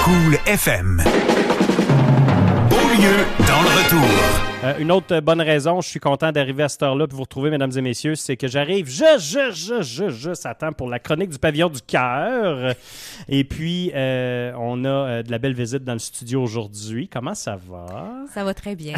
Cool FM. Beaulieu dans le retour. Une autre bonne raison, je suis content d'arriver à cette heure-là et vous retrouver, mesdames et messieurs, c'est que j'arrive juste à temps pour la chronique du pavillon du cœur. Et puis, on a de la belle visite dans le studio aujourd'hui. Comment ça va? Ça va très bien.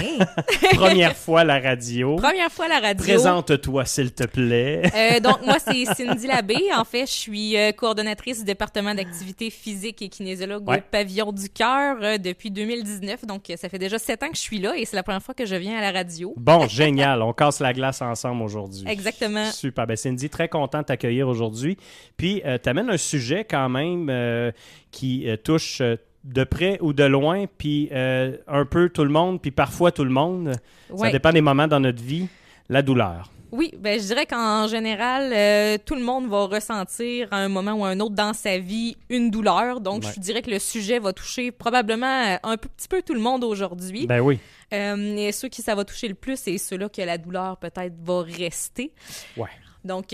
Première fois à la radio. Première fois à la radio. Présente-toi, s'il te plaît. Donc, moi, c'est Cindy Labbé. En fait, je suis coordonnatrice du département d'activité physique et kinésiologue au pavillon du cœur depuis 2019. Donc, ça fait déjà 7 ans que je suis là et c'est la première fois que je viens à la radio. Bon, génial. On casse la glace ensemble aujourd'hui. Exactement. Super. Ben Cindy, très content de t'accueillir aujourd'hui. Puis, tu amènes un sujet quand même qui touche de près ou de loin, puis un peu tout le monde, puis parfois tout le monde. Ouais. Ça dépend des moments dans notre vie. La douleur. Oui, ben je dirais qu'en général, tout le monde va ressentir à un moment ou à un autre dans sa vie une douleur. Donc, je dirais que le sujet va toucher probablement petit peu tout le monde aujourd'hui. Ben oui. Et ceux qui ça va toucher le plus, c'est ceux-là que la douleur peut-être va rester. Ouais. Donc,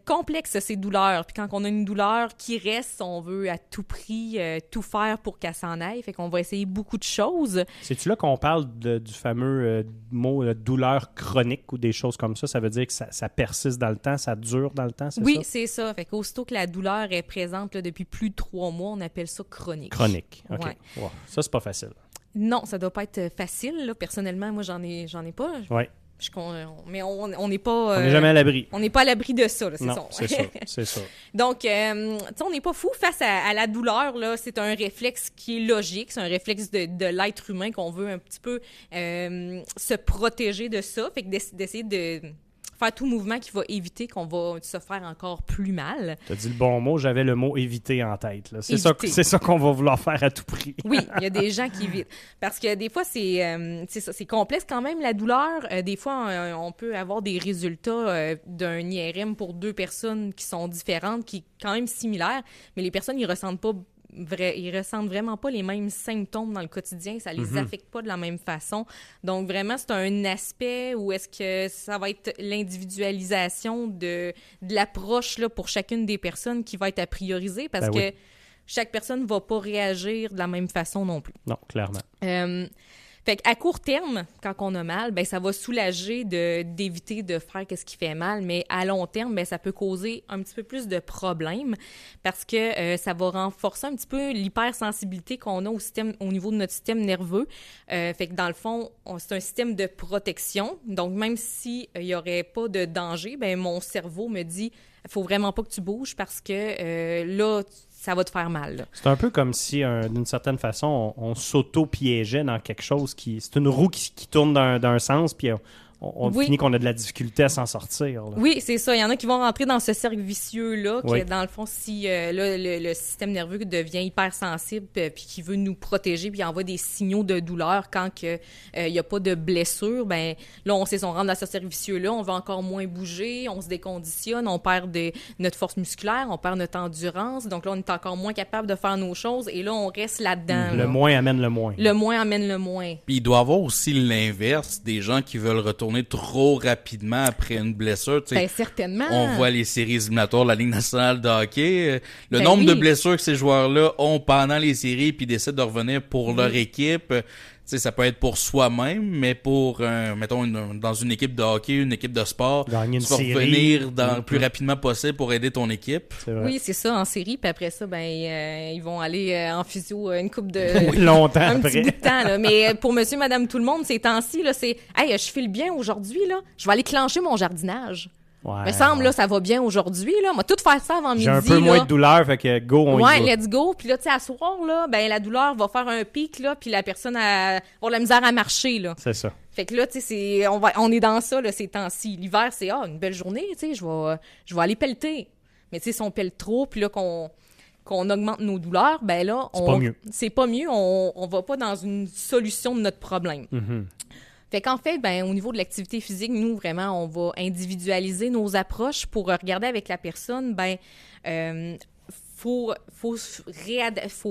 complexe ces douleurs. Puis quand on a une douleur qui reste, on veut à tout prix tout faire pour qu'elle s'en aille. Fait qu'on va essayer beaucoup de choses. C'est-tu là qu'on parle du fameux mot douleur chronique ou des choses comme ça? Ça veut dire que ça persiste dans le temps, ça dure dans le temps, c'est ça? Oui, c'est ça. Fait qu'aussitôt que la douleur est présente là, depuis plus de 3 mois, on appelle ça chronique. Chronique, OK. Ouais. Wow. Ça, c'est pas facile. Non, ça doit pas être facile. Là. Personnellement, moi, j'en ai pas. Oui. Mais on n'est pas... on n'est jamais à l'abri. On n'est pas à l'abri de ça, là, c'est non, ça. C'est ça. Donc, on n'est pas fou face à la douleur, là. C'est un réflexe qui est logique. C'est un réflexe de l'être humain qu'on veut un petit peu se protéger de ça. Fait que d'essayer de faire tout mouvement qui va éviter qu'on va se faire encore plus mal. Tu as dit le bon mot, j'avais le mot « éviter » en tête. Là. C'est ça qu'on va vouloir faire à tout prix. Oui, il y a des gens qui évitent. Parce que des fois, c'est complexe quand même, la douleur. Des fois, on peut avoir des résultats d'un IRM pour 2 personnes qui sont différentes, qui sont quand même similaires, mais les personnes, ils ressentent vraiment pas les mêmes symptômes dans le quotidien, ça les affecte pas de la même façon. Donc vraiment, c'est un aspect où est-ce que ça va être l'individualisation de l'approche là, pour chacune des personnes qui va être à prioriser parce que chaque personne va pas réagir de la même façon non plus. Non, clairement. Fait qu'à court terme, quand on a mal, ben ça va soulager d'éviter de faire ce qui fait mal, mais à long terme, ben ça peut causer un petit peu plus de problèmes parce que ça va renforcer un petit peu l'hypersensibilité qu'on a au niveau de notre système nerveux. Fait que dans le fond, c'est un système de protection. Donc même s'il y aurait pas de danger, ben mon cerveau me dit faut vraiment pas que tu bouges parce que là ça va te faire mal. Là. C'est un peu comme si, d'une certaine façon, on s'auto-piégeait dans quelque chose c'est une roue qui tourne d'un sens, puis on finit qu'on a de la difficulté à s'en sortir. Là. Oui, c'est ça. Il y en a qui vont rentrer dans ce cercle vicieux-là, que dans le fond, si le système nerveux devient hypersensible puis qui veut nous protéger puis envoie des signaux de douleur quand il n'y a pas de blessure, ben là, on rentre dans ce cercle vicieux-là, on va encore moins bouger, on se déconditionne, on perd notre force musculaire, on perd notre endurance. Donc là, on est encore moins capable de faire nos choses et là, on reste là-dedans. Le moins amène le moins. Le moins amène le moins. Puis il doit y avoir aussi l'inverse, des gens qui veulent retourner trop rapidement après une blessure. Ben, certainement. On voit les séries éliminatoires de la Ligue nationale de hockey. Le nombre de blessures que ces joueurs-là ont pendant les séries puis décident de revenir pour leur équipe. Ça peut être pour soi-même, mais pour, mettons, dans une équipe de hockey, une équipe de sport, gagner une tu vas série. Revenir le plus rapidement possible pour aider ton équipe. Oui, c'est ça, en série. Puis après ça, ils vont aller en physio une couple de... longtemps un après. petit bout de temps, là. Mais pour monsieur, madame, tout le monde, ces temps-ci, là, c'est « Hey, je file bien aujourd'hui, là. Je vais aller clencher mon jardinage. » Ouais, me semble, là, ça va bien aujourd'hui, là. On va tout faire ça avant midi, j'ai un peu moins de douleur, fait que go, on y va. Let's go. Puis là, tu sais, à soir, là, ben, la douleur va faire un pic, là, puis la personne va avoir de la misère à marcher, là. C'est ça. Fait que là, tu sais, on est dans ça, là, ces temps-ci. L'hiver, c'est, une belle journée, tu sais, je vais aller pelleter. Mais tu sais, si on pelle trop, puis là, qu'on augmente nos douleurs, ben là, c'est pas mieux. C'est pas mieux, on va pas dans une solution de notre problème. Mm-hmm. Fait qu'en fait, au niveau de l'activité physique, nous, vraiment, on va individualiser nos approches pour regarder avec la personne, faut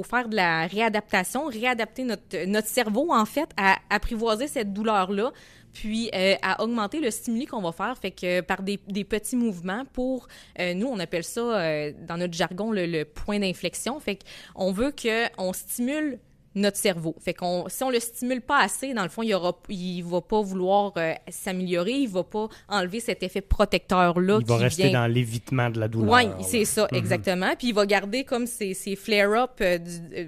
faire de la réadaptation, réadapter notre cerveau, en fait, à apprivoiser cette douleur-là puis à augmenter le stimuli qu'on va faire, fait que par des petits mouvements pour, nous, on appelle ça, dans notre jargon, le point d'inflexion. Fait qu'on veut qu'on stimule notre cerveau. Fait qu'on, si on le stimule pas assez, dans le fond, il va pas vouloir s'améliorer, il va pas enlever cet effet protecteur-là. Il va rester dans l'évitement de la douleur. Oui, c'est ça, exactement. Puis il va garder comme ces flare-up,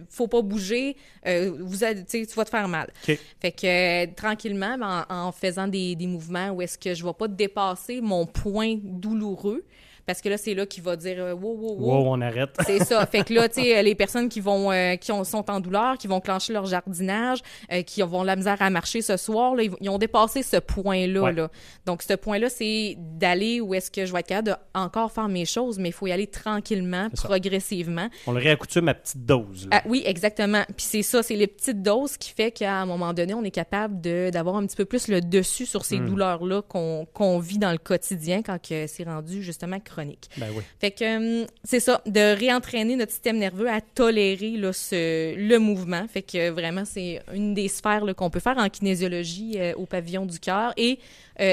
faut pas bouger, tu vas te faire mal. Okay. Fait que tranquillement, en faisant des mouvements où est-ce que je vais pas dépasser mon point douloureux, parce que là, c'est là qu'il va dire wow, on arrête. C'est ça. Fait que là, tu sais, les personnes qui sont en douleur, qui vont clencher leur jardinage, qui vont de la misère à marcher ce soir, là, ils ont dépassé ce point-là. Ouais. Là. Donc, ce point-là, c'est d'aller où est-ce que je vais être capable de encore faire mes choses, mais il faut y aller tranquillement, progressivement. On le réaccoutume à petite dose. Là. Oui, exactement. Puis c'est ça, c'est les petites doses qui fait qu'à un moment donné, on est capable d'avoir un petit peu plus le dessus sur ces douleurs-là qu'on vit dans le quotidien quand c'est rendu justement chronique. Ben oui. Fait que c'est ça, de réentraîner notre système nerveux à tolérer là, le mouvement. Fait que vraiment, c'est une des sphères là, qu'on peut faire en kinésiologie au pavillon du cœur et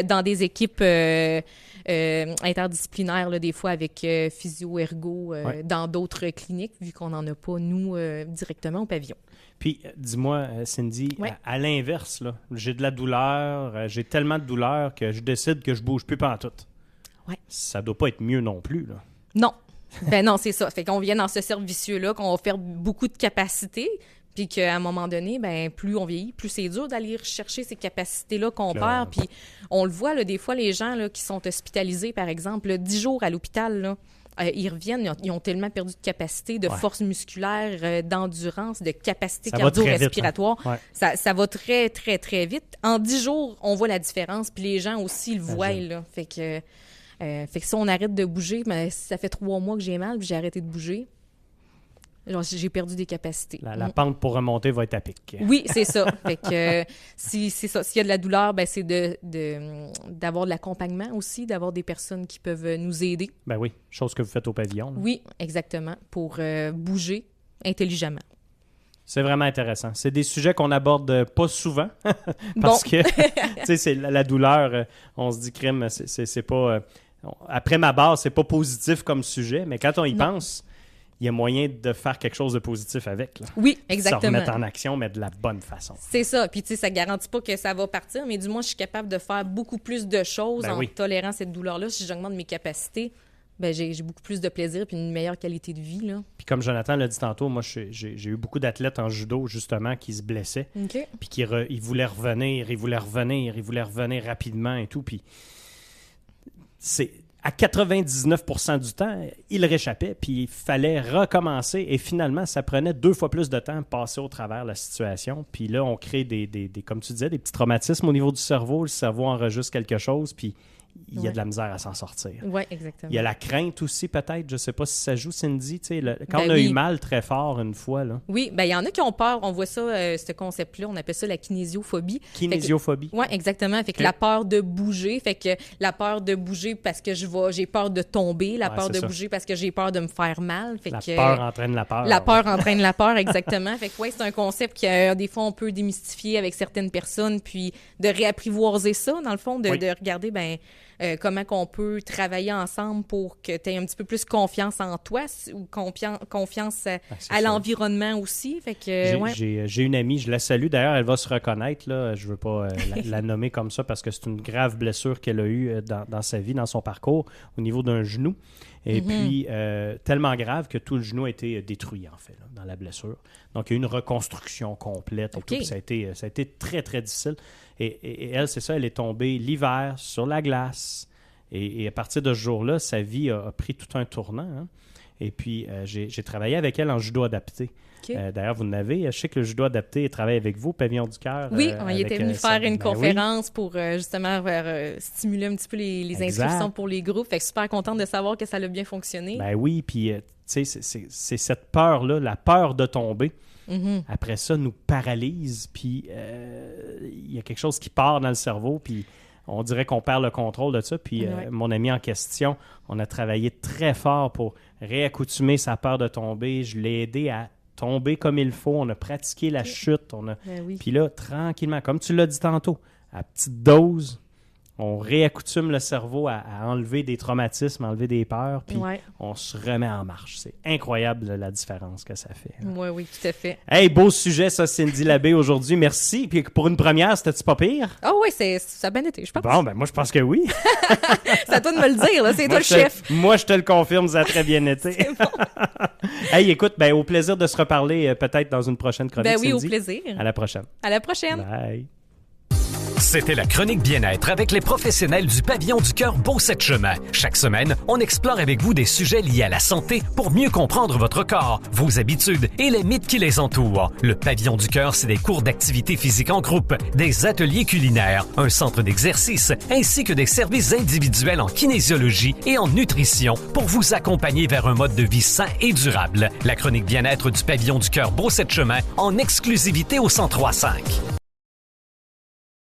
dans des équipes interdisciplinaires, là, des fois avec physio-ergo dans d'autres cliniques, vu qu'on n'en a pas, nous, directement au pavillon. Puis, dis-moi, Cindy, à l'inverse, là, j'ai de la douleur, j'ai tellement de douleur que je décide que je bouge plus pantoute. Ouais. Ça doit pas être mieux non plus, là. Non. Ben non, c'est ça. Fait qu'on vient dans ce cercle vicieux-là, qu'on va faire beaucoup de capacités, puis qu'à un moment donné, ben plus on vieillit, plus c'est dur d'aller chercher ces capacités-là qu'on perd. Puis on le voit, là, des fois, les gens là, qui sont hospitalisés, par exemple, là, 10 jours à l'hôpital, là, ils reviennent, ils ont tellement perdu de capacité, de force musculaire, d'endurance, de capacité cardio-respiratoire. Hein? Ouais. Ça va très, très, très vite. En 10 jours, on voit la différence, puis les gens aussi le voient. Là. Fait que si on arrête de bouger, ben, ça fait 3 mois que j'ai mal, puis j'ai arrêté de bouger. Genre, j'ai perdu des capacités. La pente pour remonter va être à pic. Oui, c'est ça. Fait que c'est ça. S'il y a de la douleur, ben c'est d'avoir de l'accompagnement aussi, d'avoir des personnes qui peuvent nous aider. Ben oui, chose que vous faites au pavillon. Là. Oui, exactement, pour bouger intelligemment. C'est vraiment intéressant. C'est des sujets qu'on aborde pas souvent parce que, tu sais, c'est la douleur, on se dit, crime, c'est pas... après ma barre, c'est pas positif comme sujet, mais quand on y pense... il y a moyen de faire quelque chose de positif avec. Là. Oui, exactement. Se remettre en action, mais de la bonne façon. C'est ça. Puis, tu sais, ça ne garantit pas que ça va partir, mais du moins, je suis capable de faire beaucoup plus de choses en tolérant cette douleur-là. Si j'augmente mes capacités, ben j'ai beaucoup plus de plaisir puis une meilleure qualité de vie. Là. Puis comme Jonathan l'a dit tantôt, moi, j'ai eu beaucoup d'athlètes en judo, justement, qui se blessaient. Okay. Puis ils voulaient revenir, ils voulaient revenir rapidement et tout. Puis c'est... À 99% du temps, il réchappait, puis il fallait recommencer. Et finalement, ça prenait 2 fois plus de temps de passer au travers de la situation. Puis là, on crée des comme tu disais, des petits traumatismes au niveau du cerveau. Le cerveau enregistre quelque chose, puis il y a de la misère à s'en sortir. Oui, exactement. Il y a la crainte aussi, peut-être. Je ne sais pas si ça joue, Cindy. Quand on a eu mal très fort une fois. Là. Oui, bien, il y en a qui ont peur. On voit ça, ce concept-là, on appelle ça la kinésiophobie. Kinésiophobie. Oui, exactement. Fait que la peur de bouger. Fait que la peur de bouger parce que j'ai peur de tomber. La peur de bouger parce que j'ai peur de me faire mal. Fait peur entraîne la peur. La peur entraîne la peur, exactement. Fait que c'est un concept que des fois, on peut démystifier avec certaines personnes, puis de réapprivoiser ça, dans le fond, de regarder, comment qu'on peut travailler ensemble pour que tu aies un petit peu plus confiance en toi ou confiance à l'environnement aussi. Fait que, j'ai une amie, je la salue. D'ailleurs, elle va se reconnaître. Là. Je ne veux pas la nommer comme ça parce que c'est une grave blessure qu'elle a eue dans sa vie, dans son parcours, au niveau d'un genou. Et puis, tellement grave que tout le genou a été détruit, en fait, là, dans la blessure. Donc, il y a eu une reconstruction complète. Et tout, puis ça a été très, très difficile. Et elle, c'est ça, elle est tombée l'hiver sur la glace. Et à partir de ce jour-là, sa vie a pris tout un tournant. Hein. Et puis, j'ai travaillé avec elle en judo adapté. Okay. D'ailleurs, vous n'avez. Je sais que le judo adapté travaille avec vous, Pavillon du Cœur. Oui, il était venu faire une conférence pour justement stimuler un petit peu les inscriptions pour les groupes. Fait que super contente de savoir que ça a bien fonctionné. Ben oui, puis tu sais, c'est cette peur-là, la peur de tomber. Après ça, nous paralyse, puis il y a quelque chose qui part dans le cerveau, puis on dirait qu'on perd le contrôle de ça. Puis mon ami en question, on a travaillé très fort pour réaccoutumer sa peur de tomber. Je l'ai aidé à tomber comme il faut. On a pratiqué la chute. Puis là, tranquillement, comme tu l'as dit tantôt, à petite dose, on réaccoutume le cerveau à enlever des traumatismes, à enlever des peurs, puis on se remet en marche. C'est incroyable la différence que ça fait. Oui, tout à fait. Hey, beau sujet ça, Cindy Labbé, aujourd'hui. Merci. Puis pour une première, c'était-tu pas pire? Ah oui, ça a bien été, je pense. Bon, ben moi, je pense que oui. C'est à toi de me le dire, là. C'est toi le chef. Moi, je te le confirme, ça a très bien été. C'est bon. Hey, écoute, ben au plaisir de se reparler peut-être dans une prochaine chronique, Ben oui, Cindy. au plaisir. À la prochaine. À la prochaine. Bye. C'était la chronique bien-être avec les professionnels du Pavillon du Cœur Beauceps-Chemin. Chaque semaine, on explore avec vous des sujets liés à la santé pour mieux comprendre votre corps, vos habitudes et les mythes qui les entourent. Le Pavillon du Cœur, c'est des cours d'activité physique en groupe, des ateliers culinaires, un centre d'exercice, ainsi que des services individuels en kinésiologie et en nutrition pour vous accompagner vers un mode de vie sain et durable. La chronique bien-être du Pavillon du Cœur Beauceps-Chemin en exclusivité au 103.5.